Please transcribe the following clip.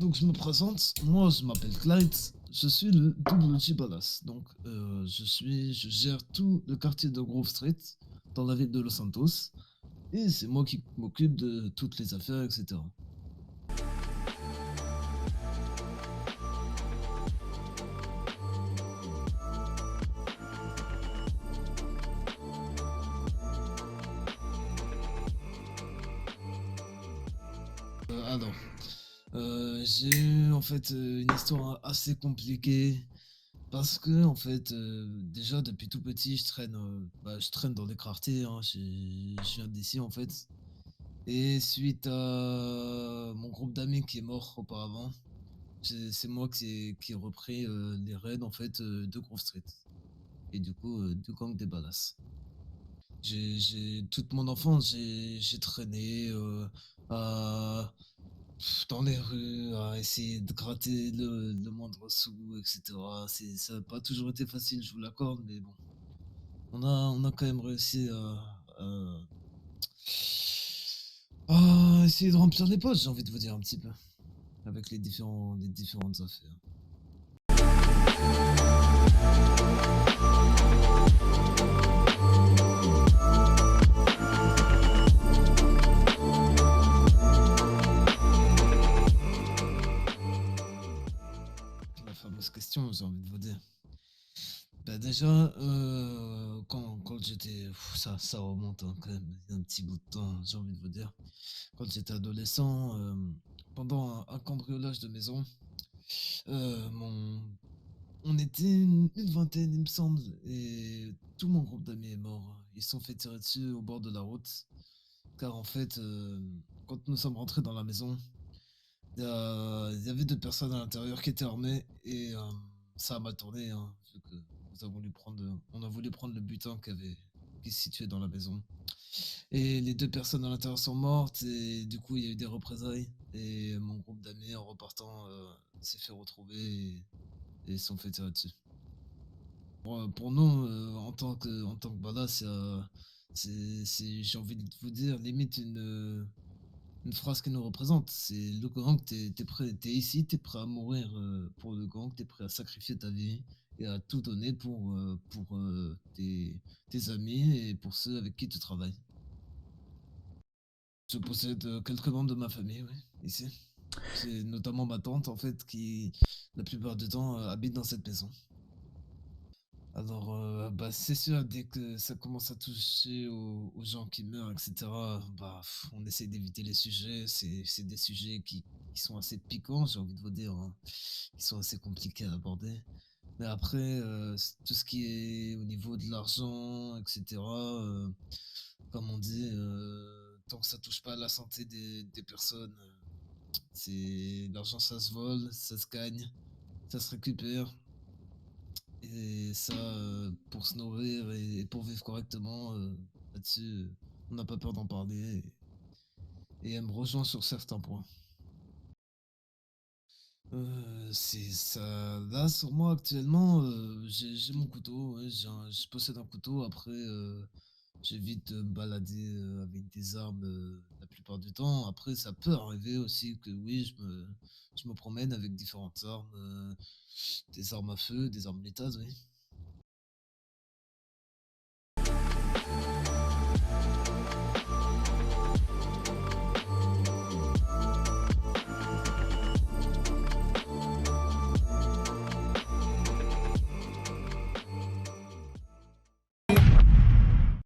Donc je me présente, moi je m'appelle Clyde, je suis le double G Badass. Donc je gère tout le quartier de Grove Street dans la ville de Los Santos et c'est moi qui m'occupe de toutes les affaires, etc. Alors, j'ai eu en fait une histoire assez compliquée parce que en fait déjà depuis tout petit je traîne dans les quartiers, hein, je viens d'ici en fait. Et suite à mon groupe d'amis qui est mort auparavant, c'est moi qui ai repris les raids en fait de Grove Street et du coup du gang des Badass. Toute mon enfance, j'ai traîné dans les rues à essayer de gratter le moindre sou, etc. Ça n'a pas toujours été facile, je vous l'accorde, mais bon, on a quand même réussi à essayer de remplir les poches, j'ai envie de vous dire un petit peu, avec les différentes affaires. La fameuse question, j'ai envie de vous dire. Bah déjà, quand j'étais... ça remonte hein, quand même, il y a un petit bout de temps, j'ai envie de vous dire. Quand j'étais adolescent, pendant un cambriolage de maison, euh, mon... on était une vingtaine, il me semble, et tout mon groupe d'amis est mort. Ils se sont fait tirer dessus au bord de la route, car en fait, quand nous sommes rentrés dans la maison, il y avait deux personnes à l'intérieur qui étaient armées, et ça a mal tourné, hein, vu que on a voulu prendre le butin qui se situait dans la maison. Et les deux personnes à l'intérieur sont mortes et du coup il y a eu des représailles. Et mon groupe d'amis en repartant s'est fait retrouver et se sont fait tirer dessus. Pour nous, en tant que badass, j'ai envie de vous dire limite une phrase qui nous représente. C'est le gang, t'es ici, t'es prêt à mourir pour le gang, t'es prêt à sacrifier ta vie et à tout donner pour tes amis et pour ceux avec qui tu travailles. Je possède quelques membres de ma famille, oui, ici. C'est notamment ma tante, en fait, qui, la plupart du temps, habite dans cette maison. Alors, bah, c'est sûr, dès que ça commence à toucher aux gens qui meurent, etc., bah, on essaie d'éviter les sujets. C'est des sujets qui sont assez piquants, j'ai envie de vous dire, hein, qui sont assez compliqués à aborder. Mais après, tout ce qui est au niveau de l'argent, etc., comme on dit, tant que ça touche pas à la santé des personnes, c'est l'argent, ça se vole, ça se gagne, ça se récupère. Et ça, pour se nourrir et pour vivre correctement, là-dessus, on n'a pas peur d'en parler. Et elle me rejoint sur certains points. C'est ça. Là, sur moi, actuellement, j'ai mon couteau. Ouais, je possède un couteau. Après, j'évite de me balader avec des armes la plupart du temps. Après, ça peut arriver aussi que oui, je me promène avec différentes armes. Des armes à feu, des armes létales, oui.